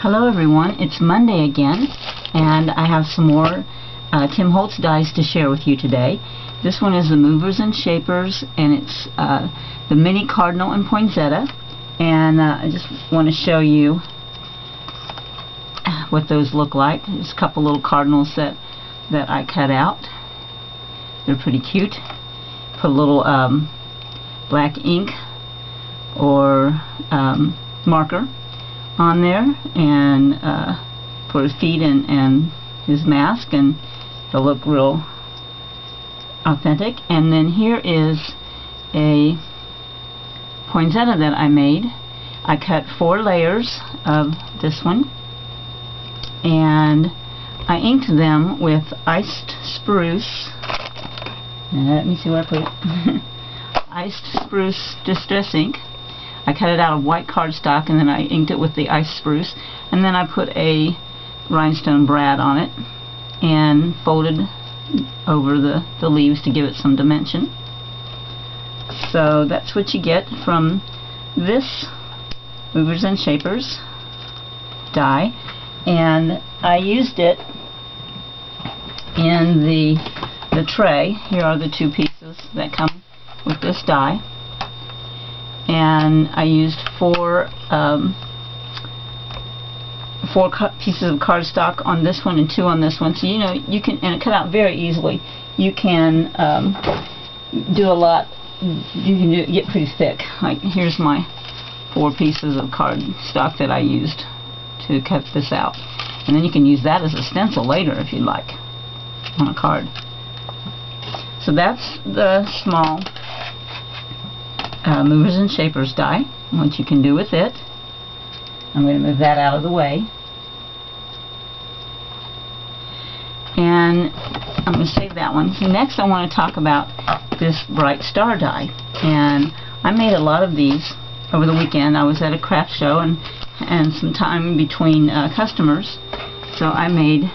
Hello everyone, it's Monday again, and I have some more Tim Holtz dies to share with you today. This one is the Movers and Shapers, and it's the Mini Cardinal and Poinsettia, and I just want to show you what those look like. There's a couple little cardinals that I cut out. They're pretty cute. Put a little black ink or marker on there, and for his feet and his mask, and they'll look real authentic. And then here is a poinsettia that I made. I cut 4 layers of this one, and I inked them with iced spruce. Let me see where I put it. Iced spruce distress ink. I cut it out of white cardstock, and then I inked it with the iced spruce, and then I put a rhinestone brad on it and folded over the leaves to give it some dimension. So that's what you get from this Movers and Shapers die, and I used it in the tray. Here are the 2 pieces that come with this die. And I used 4 pieces of cardstock on this one and 2 on this one. So you can, and it cut out very easily. You can do a lot. You can get pretty thick. Like, here's my 4 pieces of cardstock that I used to cut this out, and then you can use that as a stencil later if you'd like on a card. So that's the small Movers and Shapers die, and what you can do with it. I'm going to move that out of the way, and I'm going to save that one. So next I want to talk about this bright star die, and I made a lot of these over the weekend. I was at a craft show and some time between customers, so I made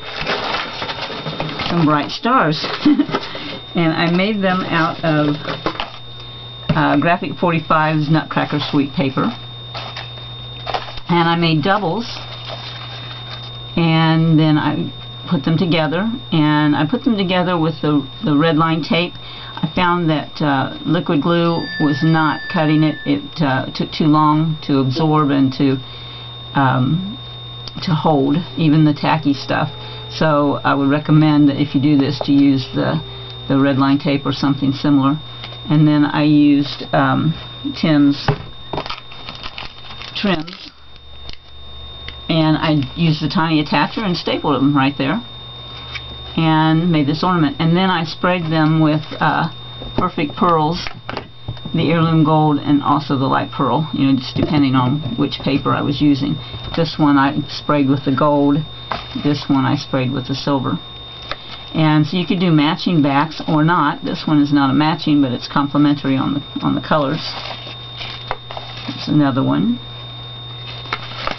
some bright stars. And I made them out of Graphic 45's Nutcracker Sweet paper, and I made doubles, and then I put them together, and I put them together with the red line tape. I found that liquid glue was not cutting it. It took too long to absorb and to hold, even the tacky stuff. So I would recommend that if you do this, to use the red line tape or something similar. And then I used Tim's trims, and I used the tiny attacher and stapled them right there and made this ornament. And then I sprayed them with Perfect Pearls, the Heirloom Gold, and also the Light Pearl, just depending on which paper I was using. This one I sprayed with the gold, this one I sprayed with the silver. And so you could do matching backs or not. This one is not a matching, but it's complementary on the colors. That's another one.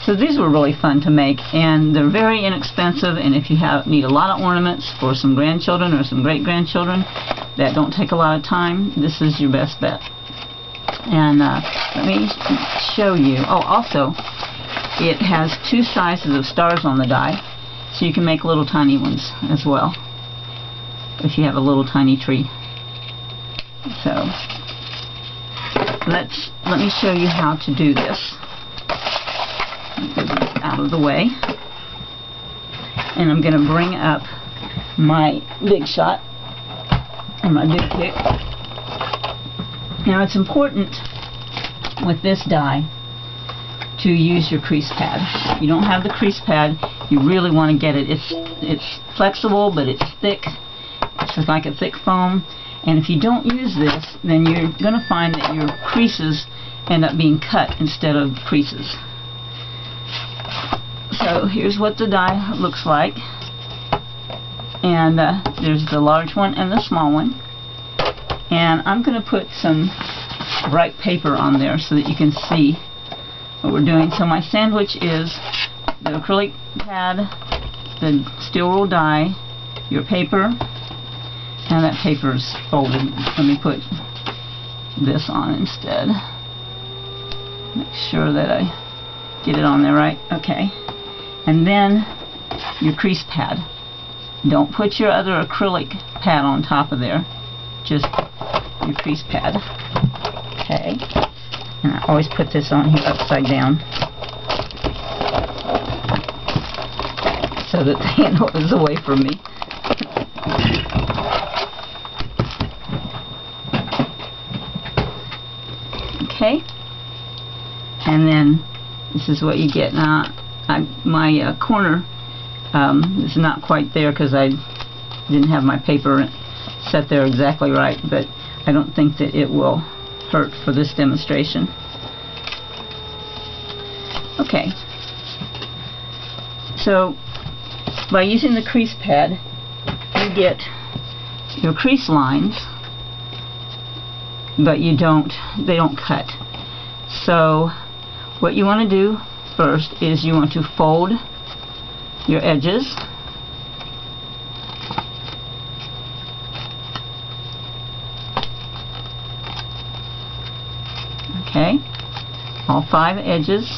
So these were really fun to make, and they're very inexpensive, and if you need a lot of ornaments for some grandchildren or some great-grandchildren that don't take a lot of time, this is your best bet. And let me show you. Oh, also, it has 2 sizes of stars on the die, so you can make little tiny ones as well if you have a little tiny tree. So let me show you how to do this. Get this out of the way, and I'm going to bring up my Big Shot and my Big Pick. Now, it's important with this die to use your crease pad. If you don't have the crease pad, you really want to get it. It's flexible, but it's thick. It's just like a thick foam, and if you don't use this, then you're going to find that your creases end up being cut instead of creases. So here's what the die looks like, and there's the large one and the small one, and I'm going to put some bright paper on there so that you can see what we're doing. So my sandwich is the acrylic pad, the steel wool die, your paper, and that paper's folded. Let me put this on instead. Make sure that I get it on there right. Okay. and then your crease pad. Don't put your other acrylic pad on top of there, just your crease pad. Okay, and I always put this on here upside down so that the handle is away from me. Okay, and then this is what you get. Now, my corner is not quite there because I didn't have my paper set there exactly right, but I don't think that it will hurt for this demonstration. Okay, so by using the crease pad, you get your crease lines, but they don't cut. So what you want to do first is you want to fold your edges. Okay, all 5 edges.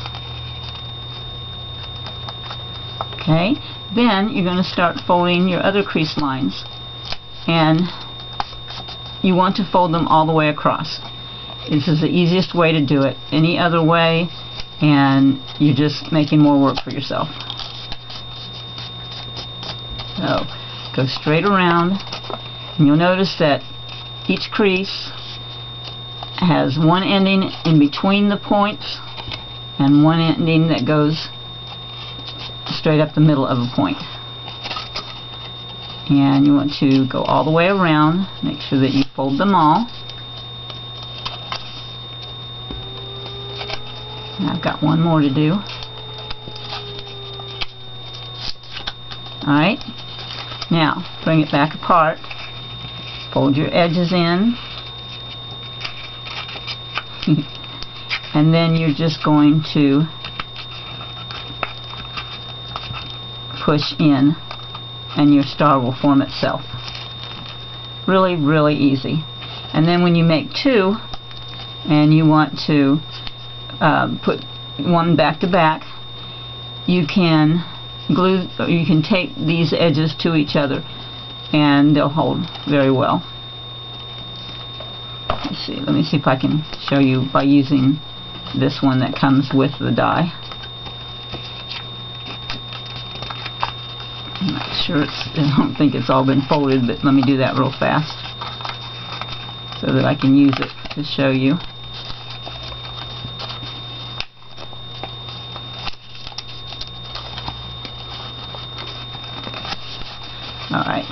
Okay, then you're going to start folding your other crease lines, and you want to fold them all the way across. This is the easiest way to do it. Any other way, and you're just making more work for yourself. So go straight around, and you'll notice that each crease has one ending in between the points and one ending that goes straight up the middle of a point. And you want to go all the way around, make sure that you fold them all. And I've got one more to do. Alright, now bring it back apart, fold your edges in, and then you're just going to push in and your star will form itself. Really, really easy. And then when you make 2 and you want to put one back to back, you can glue, or you can tape these edges to each other and they'll hold very well. Let me see if I can show you by using this one that comes with the die. I'm not sure I don't think it's all been folded, but let me do that real fast so that I can use it to show you. Alright.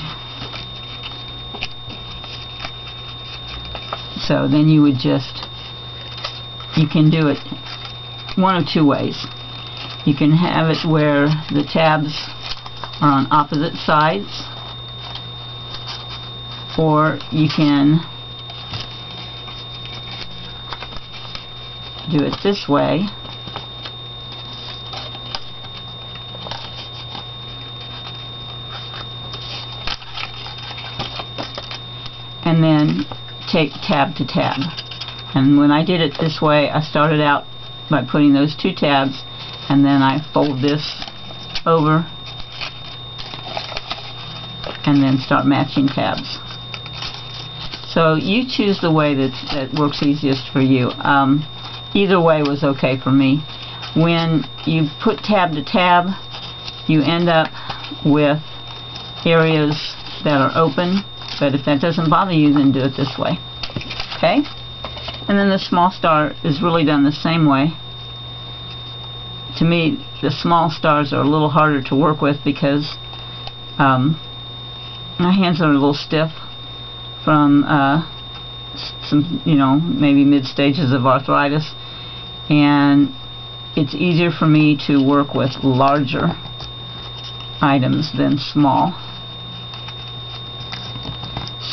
So then you would you can do it one of 2 ways. You can have it where the tabs are on opposite sides, or you can do it this way, and then take tab to tab. And when I did it this way, I started out by putting those 2 tabs, and then I fold this over and then start matching tabs. So you choose the way that works easiest for you. Either way was okay for me. When you put tab to tab, you end up with areas that are open, but if that doesn't bother you, then do it this way. Okay? And then the small star is really done the same way. To me, the small stars are a little harder to work with because my hands are a little stiff from some, maybe mid stages of arthritis, and it's easier for me to work with larger items than small.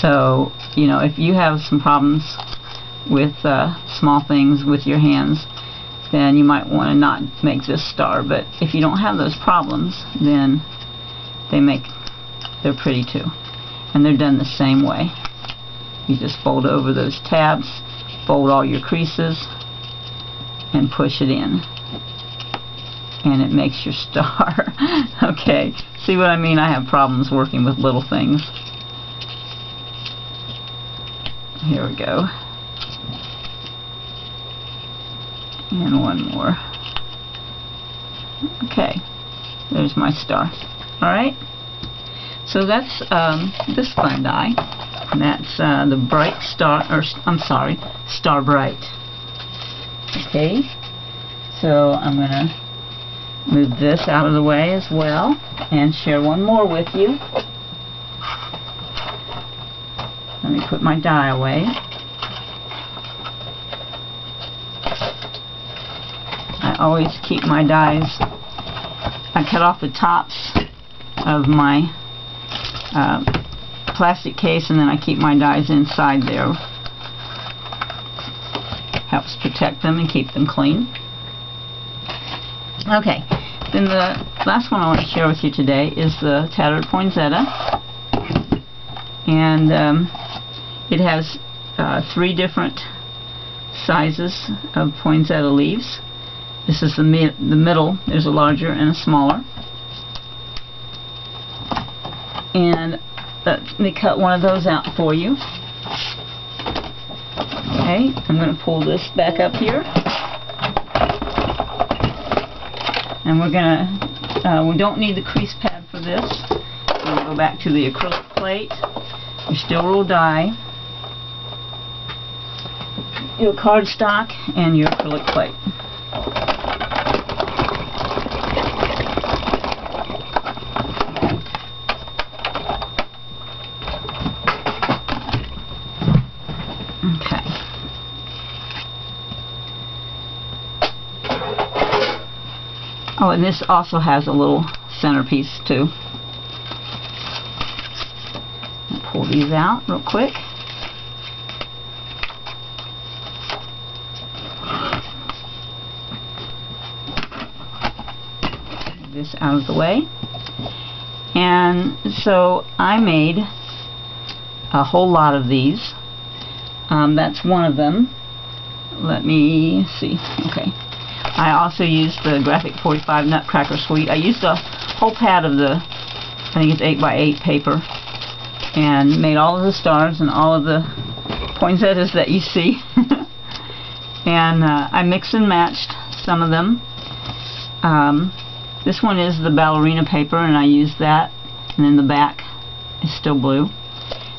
So, if you have some problems with small things with your hands, then you might want to not make this star. But if you don't have those problems, then they're pretty too. And they're done the same way. You just fold over those tabs, fold all your creases, and push it in. and it makes your star. Okay, see what I mean? I have problems working with little things. Here we go. And one more. Okay, there's my star. Alright, so that's this fun die. And that's the Bright Star, or I'm sorry, Star Bright. Okay, so I'm going to move this out of the way as well and share one more with you. Let me put my die away. I always keep my dies. I cut off the tops of my plastic case, and then I keep my dies inside there. Helps protect them and keep them clean. Okay, then the last one I want to share with you today is the Tattered Poinsettia, and it has 3 different sizes of poinsettia leaves. This is the middle. There's a larger and a smaller. And let me cut one of those out for you. Okay, I'm going to pull this back up here. And we're going to, we don't need the crease pad for this. We're going to go back to the acrylic plate, your steel rule die, your cardstock, and your acrylic plate. Okay. Oh, and this also has a little centerpiece too. I'll pull these out real quick. Get this out of the way. And so I made a whole lot of these. That's one of them. Let me see. Okay. I also used the Graphic 45 Nutcracker Suite. I used a whole pad of the, I think it's 8x8 paper, and made all of the stars and all of the poinsettias that you see. And I mixed and matched some of them. This one is the ballerina paper, and I used that, and then the back is still blue.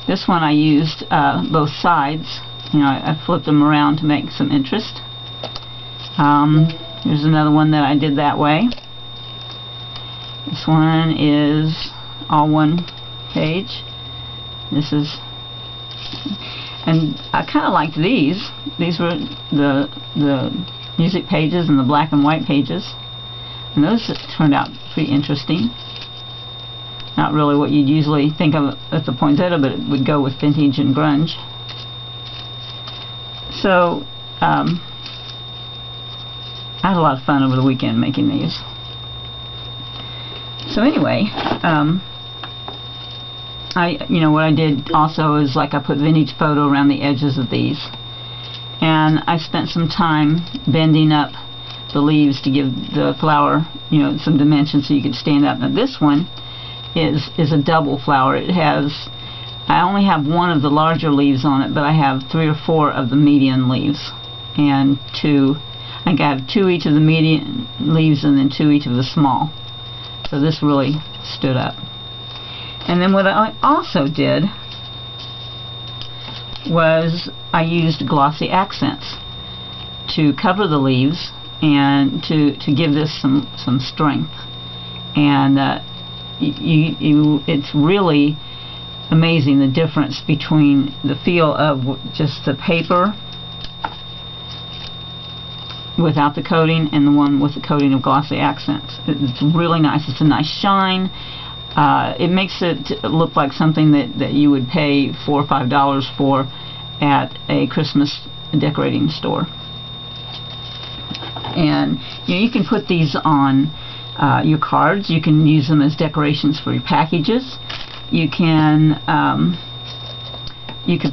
This one I used both sides. You know, I flipped them around to make some interest. Here's another one that I did that way. This one is all one page. This is, and I kind of liked these. These were the music pages and the black and white pages, and those turned out pretty interesting. Not really what you'd usually think of as a poinsettia, but it would go with vintage and grunge. So I had a lot of fun over the weekend making these. So anyway, you know, what I did also is, like, I put vintage photo around the edges of these, and I spent some time bending up the leaves to give the flower, you know, some dimension so you could stand up. Now this one is a double flower. It has, I only have one of the larger leaves on it, but I have 3 or 4 of the median leaves, and 2. I think I have 2 each of the median leaves and then 2 each of the small. So this really stood up. And then what I also did was I used glossy accents to cover the leaves and to give this some strength. And it's really amazing the difference between the feel of just the paper without the coating and the one with the coating of glossy accents. It's really nice. It's a nice shine. It makes it look like something that you would pay $4 or $5 for at a Christmas decorating store. And you know, you can put these on your cards. You can use them as decorations for your packages. You can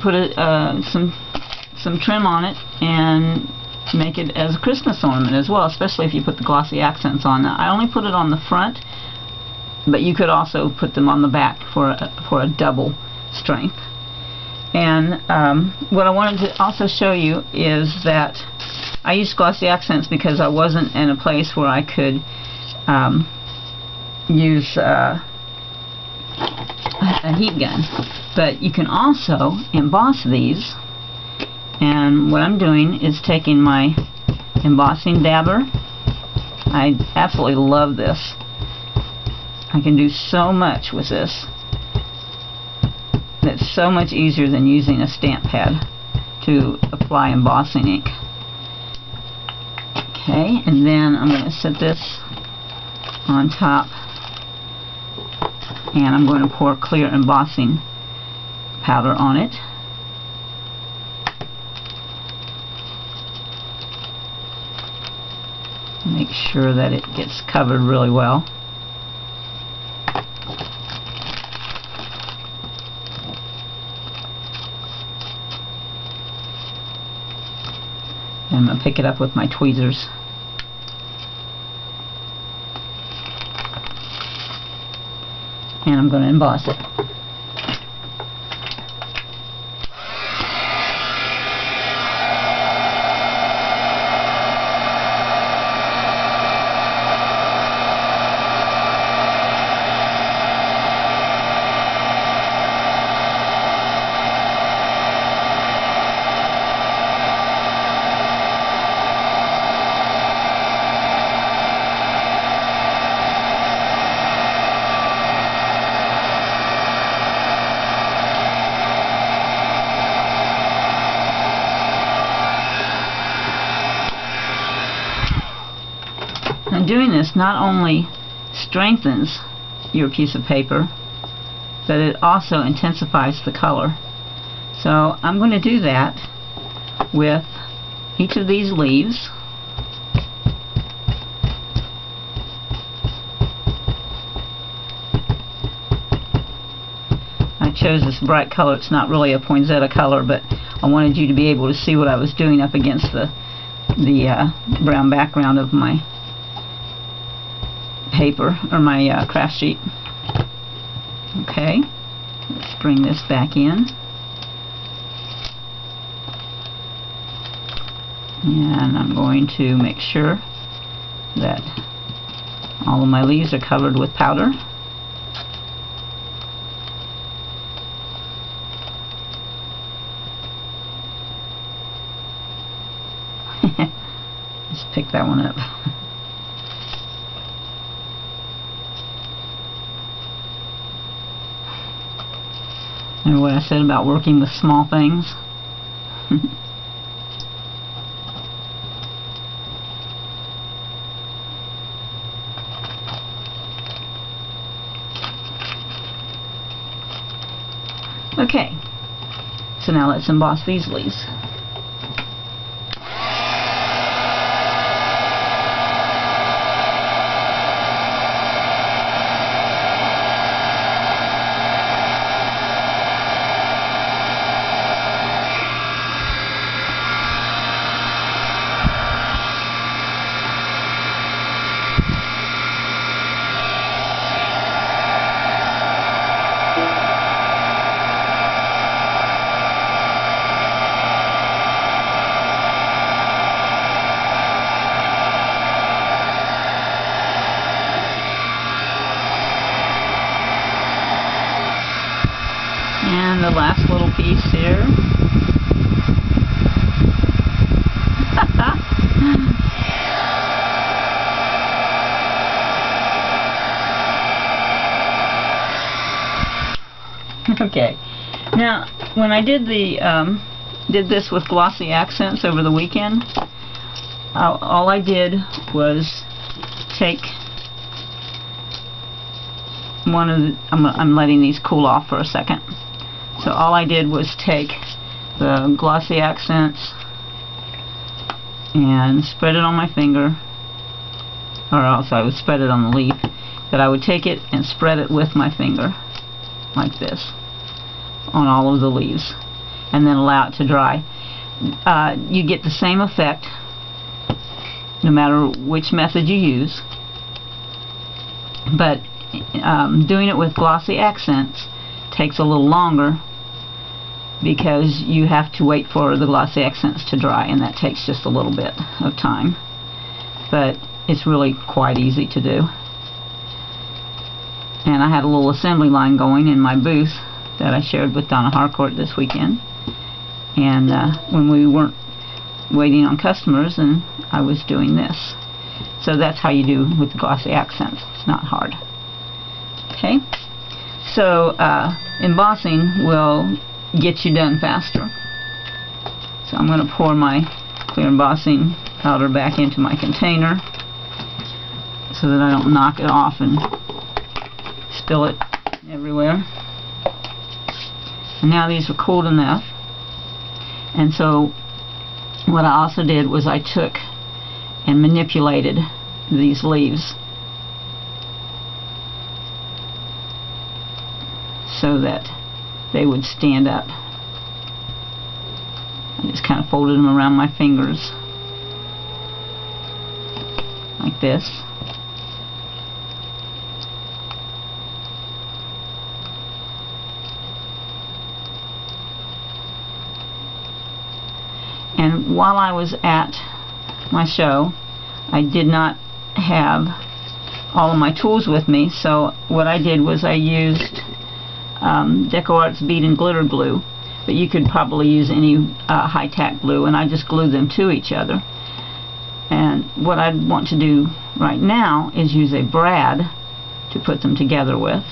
put some trim on it and make it as a Christmas ornament as well, especially if you put the glossy accents on. Now, I only put it on the front, but you could also put them on the back for a double strength. And what I wanted to also show you is that I used glossy accents because I wasn't in a place where I could use a heat gun. But you can also emboss these, and what I'm doing is taking my embossing dabber. I absolutely love this. I can do so much with this. It's so much easier than using a stamp pad to apply embossing ink. Okay, and then I'm going to set this on top, and I'm going to pour clear embossing powder on it. Make sure that it gets covered really well. And I'm going to pick it up with my tweezers. And I'm going to emboss it. And doing this not only strengthens your piece of paper, but it also intensifies the color. So I'm going to do that with each of these leaves. I chose this bright color. It's not really a poinsettia color, but I wanted you to be able to see what I was doing up against the brown background of my paper, or my craft sheet. Okay, let's bring this back in, and I'm going to make sure that all of my leaves are covered with powder. Just pick that one up. Remember what I said about working with small things? Okay, so now let's emboss these leaves. And the last little piece here. Okay. Now, when I did this with glossy accents over the weekend, all I did was take one of the, I'm letting these cool off for a second. So all I did was take the glossy accents and spread it on my finger, or else I would spread it on the leaf, but I would take it and spread it with my finger like this on all of the leaves, and then allow it to dry. You get the same effect no matter which method you use. But doing it with glossy accents takes a little longer because you have to wait for the glossy accents to dry, and that takes just a little bit of time. But it's really quite easy to do. And I had a little assembly line going in my booth that I shared with Donna Harcourt this weekend. And when we weren't waiting on customers, and I was doing this. So that's how you do with the glossy accents. It's not hard. Okay? So embossing will get you done faster. So I'm going to pour my clear embossing powder back into my container so that I don't knock it off and spill it everywhere. And now these are cooled enough. And so what I also did was I took and manipulated these leaves so that they would stand up. I just kind of folded them around my fingers like this. And while I was at my show, I did not have all of my tools with me, so what I did was I used DecoArt's bead and glitter glue, but you could probably use any high-tack glue, and I just glued them to each other. And what I want to do right now is use a brad to put them together with.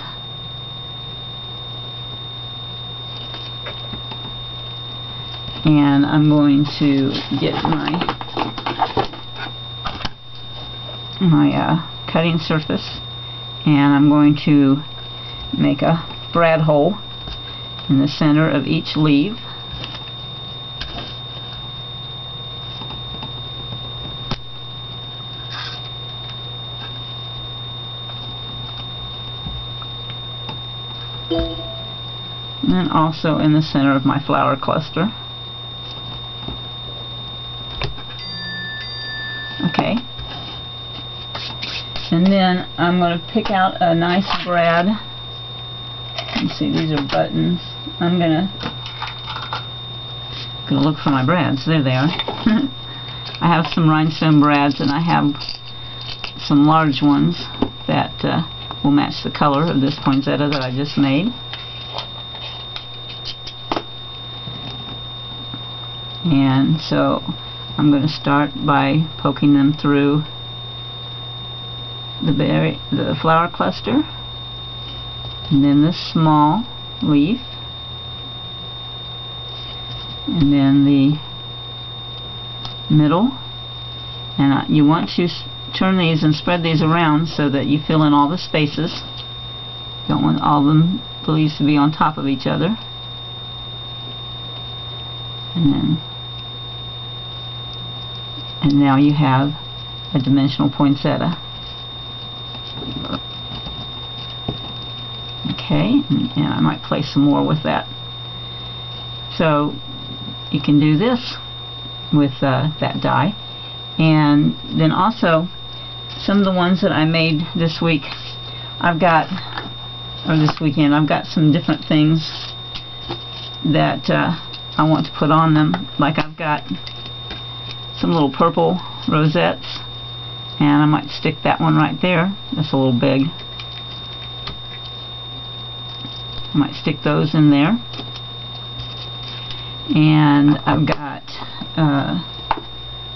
And I'm going to get my cutting surface, and I'm going to make a brad hole in the center of each leaf. And then also in the center of my flower cluster. Okay. And then I'm going to pick out a nice brad. You see, these are buttons. I'm gonna look for my brads. There they are. I have some rhinestone brads, and I have some large ones that will match the color of this poinsettia that I just made. And so I'm going to start by poking them through the flower cluster, and then this small leaf, and then the middle. And you want to turn these and spread these around so that you fill in all the spaces. You don't want all the leaves to be on top of each other. And now you have a dimensional poinsettia. Okay, and I might place some more with that. So you can do this with that die. And then also some of the ones that I made this week, this weekend, I've got some different things that I want to put on them. Like I've got some little purple rosettes, and I might stick that one right there. That's a little big. I might stick those in there. And I've got,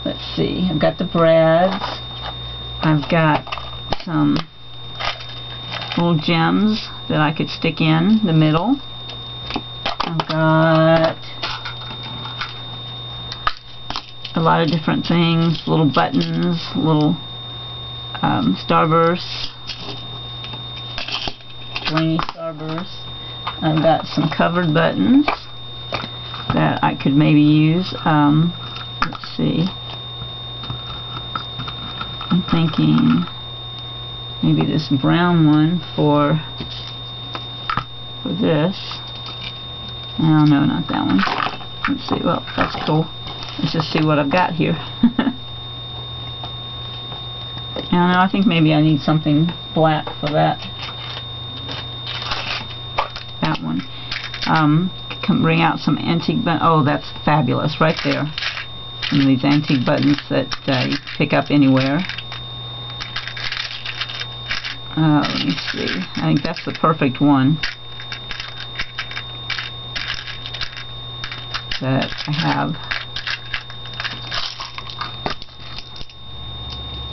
let's see, I've got the brads. I've got some little gems that I could stick in the middle. I've got a lot of different things, little buttons, little starbursts, blingy starbursts. I've got some covered buttons that I could maybe use. Let's see. I'm thinking maybe this brown one for this. Oh no, not that one. Let's see. Well, that's cool. Let's just see what I've got here. I don't know, I think maybe I need something black for that. That one. Can bring out some antique buttons. Oh, that's fabulous right there. Some of these antique buttons that you pick up anywhere. Let me see. I think that's the perfect one that I have.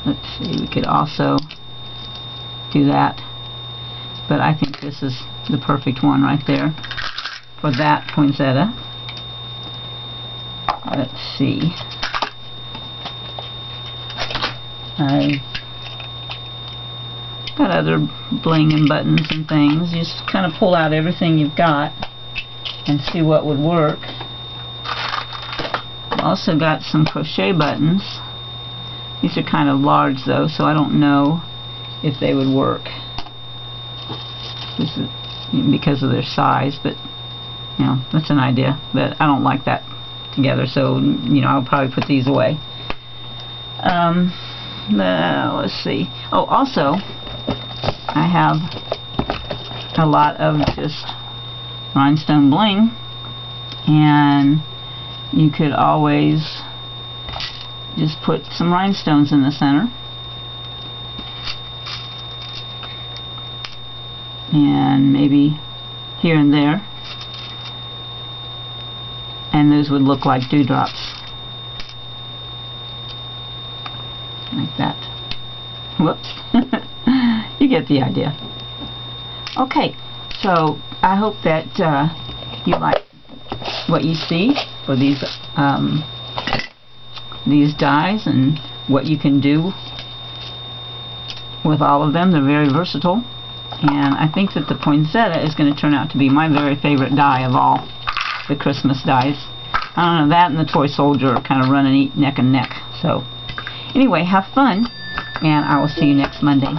Let's see, we could also do that, but I think this is the perfect one right there for that poinsettia. Let's see. I've got other bling and buttons and things. You just kind of pull out everything you've got and see what would work. I've also got some crochet buttons. These are kind of large though, so I don't know if they would work. This is because of their size, but you know, that's an idea. But I don't like that together, so you know, I'll probably put these away. Let's see. Oh, also, I have a lot of just rhinestone bling, and you could always just put some rhinestones in the center, and maybe here and there, and those would look like dewdrops, like that. Whoops. You get the idea. Okay, so I hope that you like what you see for these dies and what you can do with all of them. They're very versatile, and I think that the poinsettia is going to turn out to be my very favorite die of all the Christmas dies. I don't know, that and the toy soldier are kind of running neck and neck. So anyway, have fun, and I will see you next Monday.